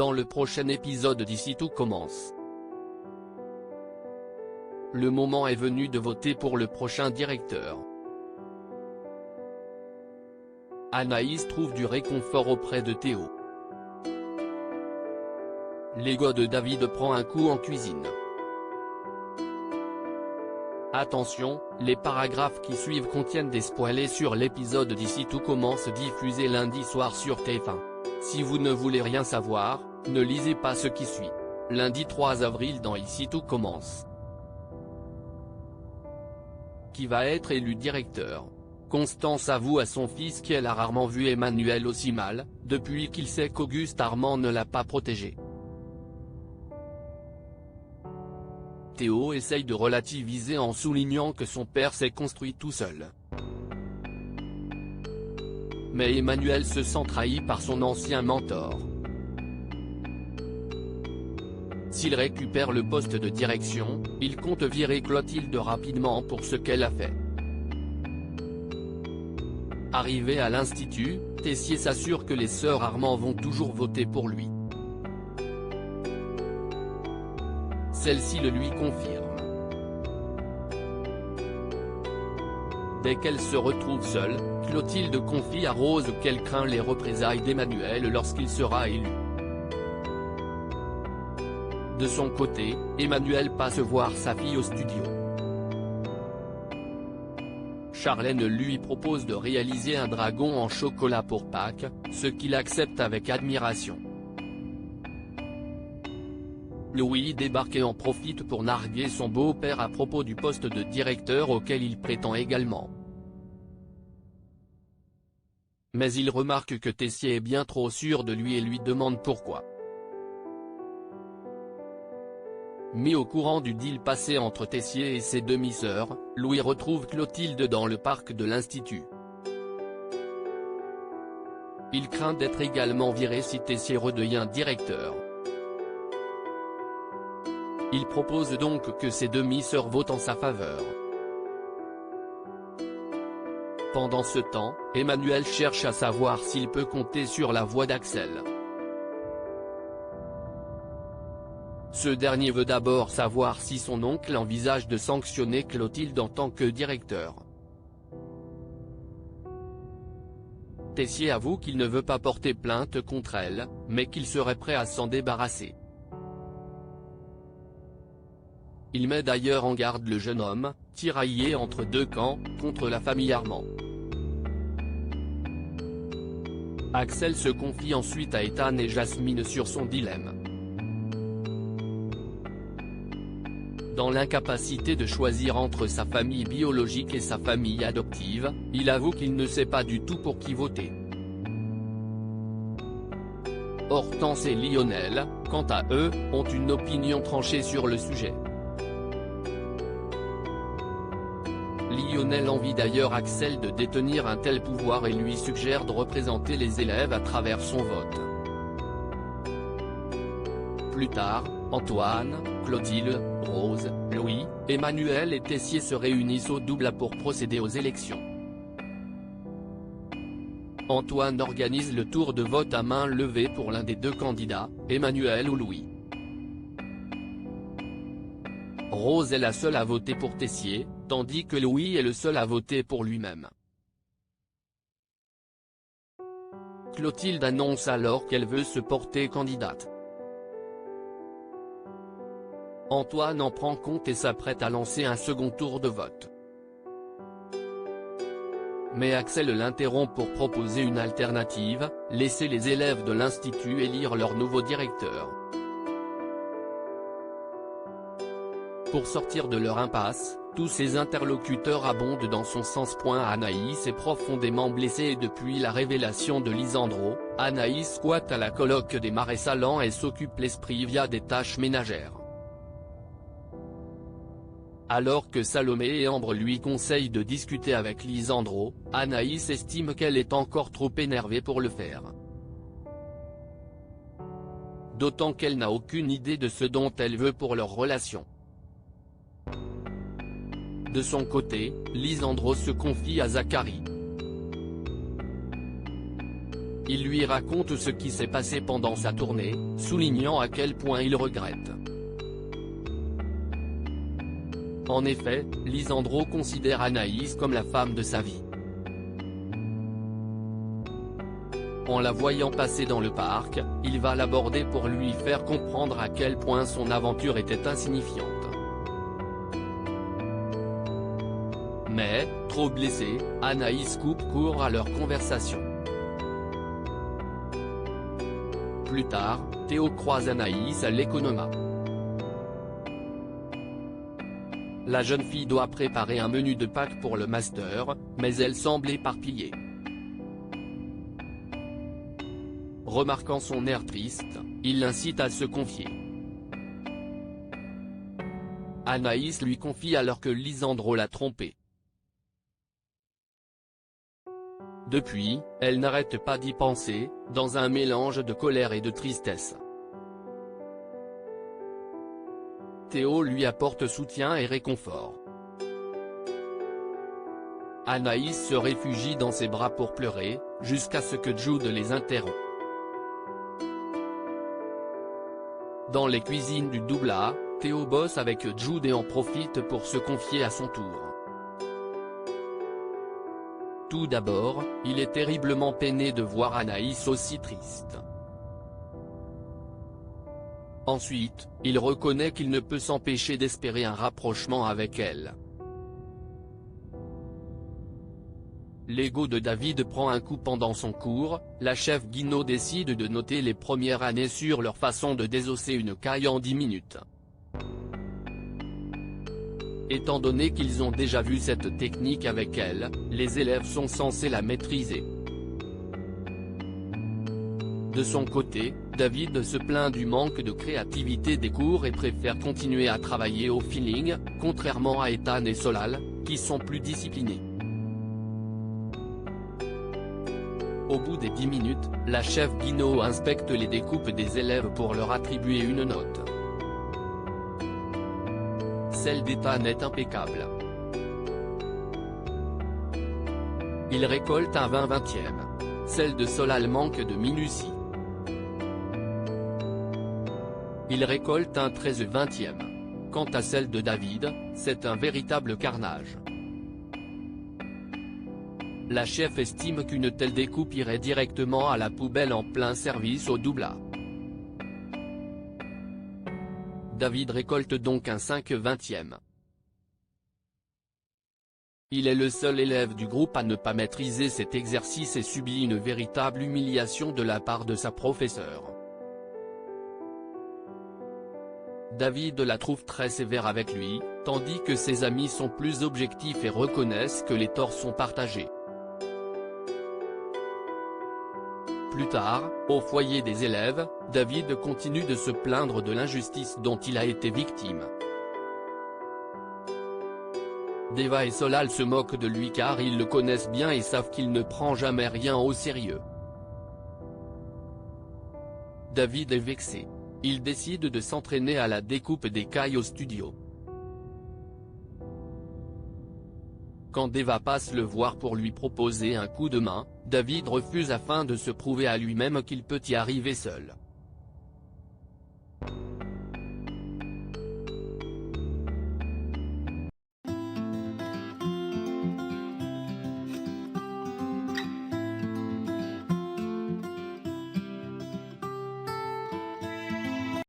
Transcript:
dans le prochain épisode d'Ici tout commence. Le moment est venu de voter pour le prochain directeur. Anaïs trouve du réconfort auprès de Théo. L'ego de David prend un coup en cuisine. Attention, les paragraphes qui suivent contiennent des spoilers sur l'épisode d'Ici tout commence diffusé lundi soir sur TF1. Si vous ne voulez rien savoir, ne lisez pas ce qui suit. Lundi 3 avril dans Ici tout commence. Qui va être élu directeur? Constance avoue à son fils qu'elle a rarement vu Emmanuel aussi mal, depuis qu'il sait qu'Auguste Armand ne l'a pas protégé. Théo essaye de relativiser en soulignant que son père s'est construit tout seul. Mais Emmanuel se sent trahi par son ancien mentor. S'il récupère le poste de direction, il compte virer Clotilde rapidement pour ce qu'elle a fait. Arrivé à l'Institut, Tessier s'assure que les sœurs Armand vont toujours voter pour lui. Celle-ci le lui confirme. Dès qu'elle se retrouve seule, Clotilde confie à Rose qu'elle craint les représailles d'Emmanuel lorsqu'il sera élu. De son côté, Emmanuel passe voir sa fille au studio. Charlène lui propose de réaliser un dragon en chocolat pour Pâques, ce qu'il accepte avec admiration. Louis débarque et en profite pour narguer son beau-père à propos du poste de directeur auquel il prétend également. Mais il remarque que Tessier est bien trop sûr de lui et lui demande pourquoi. Mis au courant du deal passé entre Tessier et ses demi-sœurs, Louis retrouve Clotilde dans le parc de l'Institut. Il craint d'être également viré si Tessier redevient directeur. Il propose donc que ses demi-sœurs votent en sa faveur. Pendant ce temps, Emmanuel cherche à savoir s'il peut compter sur la voix d'Axel. Ce dernier veut d'abord savoir si son oncle envisage de sanctionner Clotilde en tant que directeur. Tessier avoue qu'il ne veut pas porter plainte contre elle, mais qu'il serait prêt à s'en débarrasser. Il met d'ailleurs en garde le jeune homme, tiraillé entre deux camps, contre la famille Armand. Axel se confie ensuite à Ethan et Jasmine sur son dilemme. Dans l'incapacité de choisir entre sa famille biologique et sa famille adoptive, il avoue qu'il ne sait pas du tout pour qui voter. Hortense et Lionel, quant à eux, ont une opinion tranchée sur le sujet. Lionel envie d'ailleurs Axel de détenir un tel pouvoir et lui suggère de représenter les élèves à travers son vote. Plus tard, Antoine, Clotilde, Rose, Louis, Emmanuel et Tessier se réunissent au double pour procéder aux élections. Antoine organise le tour de vote à main levée pour l'un des deux candidats, Emmanuel ou Louis. Rose est la seule à voter pour Tessier, tandis que Louis est le seul à voter pour lui-même. Clotilde annonce alors qu'elle veut se porter candidate. Antoine en prend compte et s'apprête à lancer un second tour de vote. Mais Axel l'interrompt pour proposer une alternative, laisser les élèves de l'Institut élire leur nouveau directeur. Pour sortir de leur impasse, tous ses interlocuteurs abondent dans son sens. Anaïs est profondément blessée depuis la révélation de Lisandro. Anaïs squatte à la coloc des Marais Salants et s'occupe l'esprit via des tâches ménagères. Alors que Salomé et Ambre lui conseillent de discuter avec Lisandro, Anaïs estime qu'elle est encore trop énervée pour le faire. D'autant qu'elle n'a aucune idée de ce dont elle veut pour leur relation. De son côté, Lisandro se confie à Zacharie. il lui raconte ce qui s'est passé pendant sa tournée, soulignant à quel point il regrette. En effet, Lisandro considère Anaïs comme la femme de sa vie. En la voyant passer dans le parc, il va l'aborder pour lui faire comprendre à quel point son aventure était insignifiante. Mais, trop blessée, Anaïs coupe court à leur conversation. Plus tard, Théo croise Anaïs à l'Economa. La jeune fille doit préparer un menu de Pâques pour le master, mais elle semble éparpillée. Remarquant son air triste, il l'incite à se confier. Anaïs lui confie alors que Lisandro l'a trompée. Depuis, elle n'arrête pas d'y penser, dans un mélange de colère et de tristesse. Théo lui apporte soutien et réconfort. Anaïs se réfugie dans ses bras pour pleurer, jusqu'à ce que Jude les interrompt. Dans les cuisines du Doubla, Théo bosse avec Jude et en profite pour se confier à son tour. Tout d'abord, il est terriblement peiné de voir Anaïs aussi triste. Ensuite, il reconnaît qu'il ne peut s'empêcher d'espérer un rapprochement avec elle. L'ego de David prend un coup pendant son cours, la chef Guino décide de noter les premières années sur leur façon de désosser une caille en 10 minutes. Étant donné qu'ils ont déjà vu cette technique avec elle, les élèves sont censés la maîtriser. De son côté, David se plaint du manque de créativité des cours et préfère continuer à travailler au feeling, contrairement à Ethan et Solal, qui sont plus disciplinés. Au bout des 10 minutes, la chef Guino inspecte les découpes des élèves pour leur attribuer une note. Celle d'Ethan est impeccable. Il récolte un 20/20e. Celle de Solal manque de minutie. Il récolte un 13/20e. Quant à celle de David, c'est un véritable carnage. La chef estime qu'une telle découpe irait directement à la poubelle en plein service au Doubla. David récolte donc un 5/20e. Il est le seul élève du groupe à ne pas maîtriser cet exercice et subit une véritable humiliation de la part de sa professeure. David la trouve très sévère avec lui, tandis que ses amis sont plus objectifs et reconnaissent que les torts sont partagés. Plus tard, au foyer des élèves, David continue de se plaindre de l'injustice dont il a été victime. Deva et Solal se moquent de lui car ils le connaissent bien et savent qu'il ne prend jamais rien au sérieux. David est vexé. Il décide de s'entraîner à la découpe des cailles au studio. Quand Deva passe le voir pour lui proposer un coup de main, David refuse afin de se prouver à lui-même qu'il peut y arriver seul.